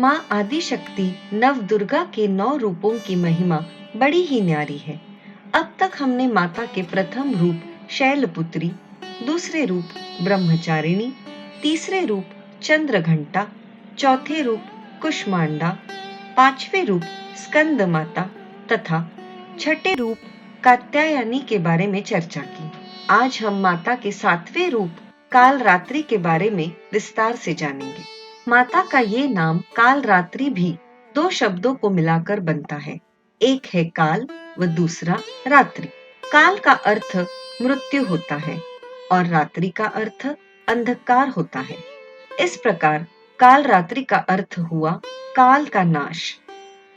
माँ आदिशक्ति नव दुर्गा के 9 रूपों की महिमा बड़ी ही न्यारी है। अब तक हमने माता के प्रथम रूप शैलपुत्री, दूसरे रूप ब्रह्मचारिणी, तीसरे रूप चंद्रघंटा, चौथे रूप कुष्मांडा, पांचवे रूप स्कंद माता तथा छठे रूप कात्यायनी के बारे में चर्चा की। आज हम माता के 7वें रूप काल रात्रि के बारे में विस्तार से जानेंगे। माता का ये नाम काल रात्रि भी 2 शब्दों को मिलाकर बनता है। एक है काल व दूसरा रात्रि। काल का अर्थ मृत्यु होता है और रात्रि का अर्थ अंधकार होता है। इस प्रकार काल रात्रि का अर्थ हुआ काल का नाश।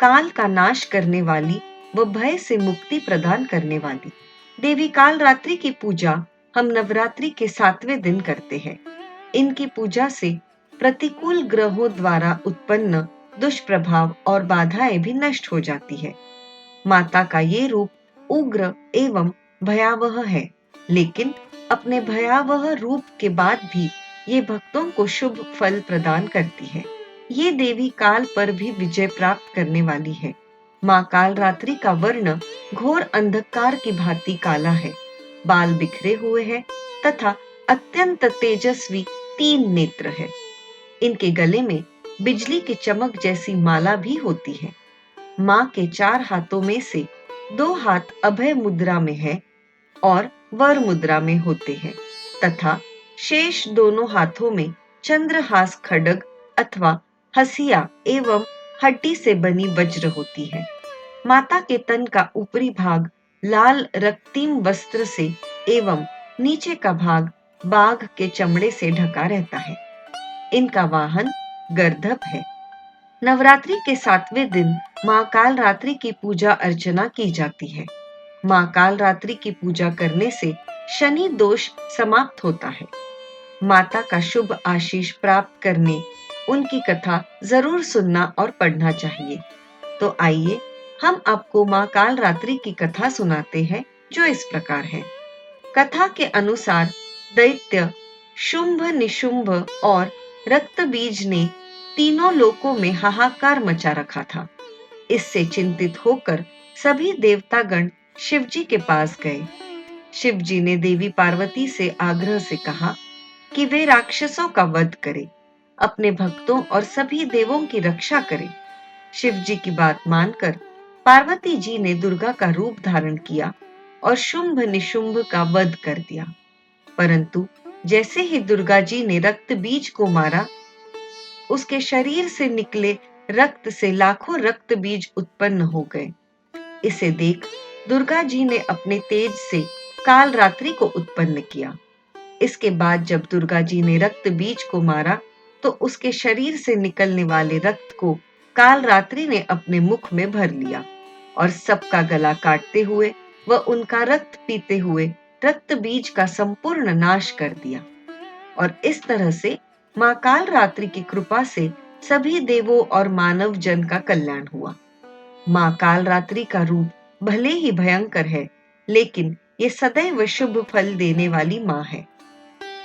काल का नाश करने वाली व भय से मुक्ति प्रदान करने वाली देवी काल रात्रि की पूजा हम नवरात्रि के 7वें दिन करते हैं। इनकी पूजा से प्रतिकूल ग्रहों द्वारा उत्पन्न दुष्प्रभाव और बाधाएं भी नष्ट हो जाती है। माता का ये रूप उग्र एवं भयावह है, लेकिन अपने भयावह रूप के बाद भी ये भक्तों को शुभ फल प्रदान करती है। ये देवी काल पर भी विजय प्राप्त करने वाली है। माँ काल रात्रि का वर्ण घोर अंधकार की भांति काला है, बाल बिखरे हुए हैं तथा अत्यंत तेजस्वी 3 नेत्र है। इनके गले में बिजली की चमक जैसी माला भी होती है। माँ के 4 हाथों में से 2 हाथ अभय मुद्रा में है और वर मुद्रा में होते हैं तथा शेष दोनों हाथों में चंद्रहास खड्ग अथवा हसिया एवं हड्डी से बनी वज्र होती है। माता के तन का ऊपरी भाग लाल रक्तीम वस्त्र से एवं नीचे का भाग बाघ के चमड़े से ढका रहता है। इनका वाहन गर्दभ है। नवरात्रि के 7वें दिन माँ काल रात्रि की पूजा अर्चना की जाती है। माँ काल रात्रि की पूजा करने से शनि दोष समाप्त होता है। माता का शुभ आशीष प्राप्त करने उनकी कथा जरूर सुनना और पढ़ना चाहिए। तो आइए हम आपको माँ काल रात्रि की कथा सुनाते हैं, जो इस प्रकार है। कथा के अनुसार दैत्य शुंभ, निशुंभ और रक्तबीज ने तीनों लोकों में हाहाकार मचा रखा था। इससे चिंतित होकर सभी देवतागण शिवजी के पास गए। शिवजी ने देवी पार्वती से आग्रह से कहा कि वे राक्षसों का वध करें, अपने भक्तों और सभी देवों की रक्षा करें। शिवजी की बात मानकर पार्वती जी ने दुर्गा का रूप धारण किया और शुंभ निशुंभ का वध कर दिया। परंतु जैसे ही दुर्गा जी ने रक्त बीज को मारा, उसके शरीर से निकले रक्त से लाखों रक्त बीज उत्पन्न हो गए। इसे देख दुर्गा जी ने अपने तेज से काल रात्रि को उत्पन्न किया। इसके बाद जब दुर्गा जी ने रक्त बीज को मारा, तो उसके शरीर से निकलने वाले रक्त को काल रात्रि ने अपने मुख में भर लिया और सबका गला काटते हुए व उनका रक्त पीते हुए रक्त बीज का संपूर्ण नाश कर दिया। और इस तरह से माँ काल रात्रि की कृपा से सभी देवों और मानव जन का कल्याण हुआ। माँ काल रात्रि का रूप भले ही भयंकर है, लेकिन ये सदैव शुभ फल देने वाली माँ है।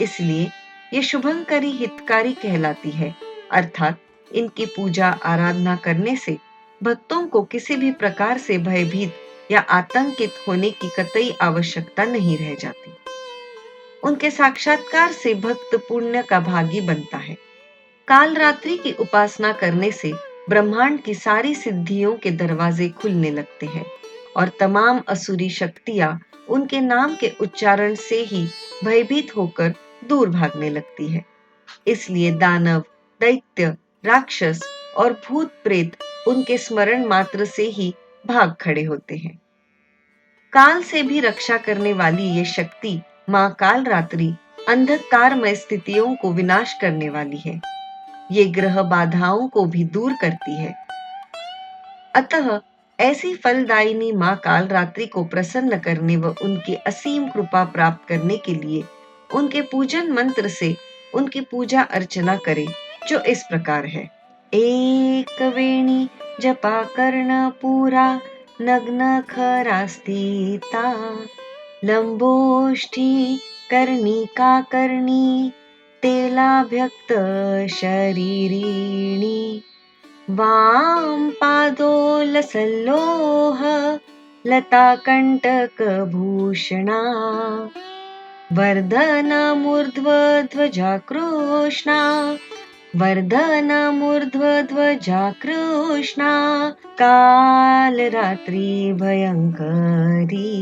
इसलिए ये शुभंकरी हितकारी कहलाती है, अर्थात इनकी पूजा आराधना करने से भक्तों को किसी भी प्रकार से भयभीत या आतंकित होने की कतई आवश्यकता नहीं रह जाती। उनके साक्षात्कार से भक्त पुण्य का भागी बनता है। काल रात्रि की उपासना करने से ब्रह्मांड की सारी सिद्धियों के दरवाजे खुलने लगते हैं और तमाम असुरी शक्तियां उनके नाम के उच्चारण से ही भयभीत होकर दूर भागने लगती है। इसलिए दानव, दैत्य, राक्षस और भूत प्रेत उनके स्मरण मात्र से ही भाग खड़े होते हैं। काल से भी रक्षा करने वाली ये शक्ति माँ काल रात्रि अंधकारमय स्थितियों को विनाश करने वाली है। ये ग्रह बाधाओं को भी दूर करती है। अतः ऐसी फलदायिनी माँ काल रात्रि को प्रसन्न करने व उनकी असीम कृपा प्राप्त करने के लिए उनके पूजन मंत्र से उनकी पूजा अर्चना करें, जो इस प्रकार है। एक वेणी जपा कर्ण पूरा, नग्न खरा स्थिता, लंबोष्ठी कर्णिका कर्णी, तेलाभ्यक्त शरीरिणी, वाम पादोलसल्लोह लताकण्टकभूषणा वर्धनमूर्ध्वध्वजा कृष्णा वर्धनमूर्ध्वध्वजा कृष्णा कालरात्रि भयङ्करी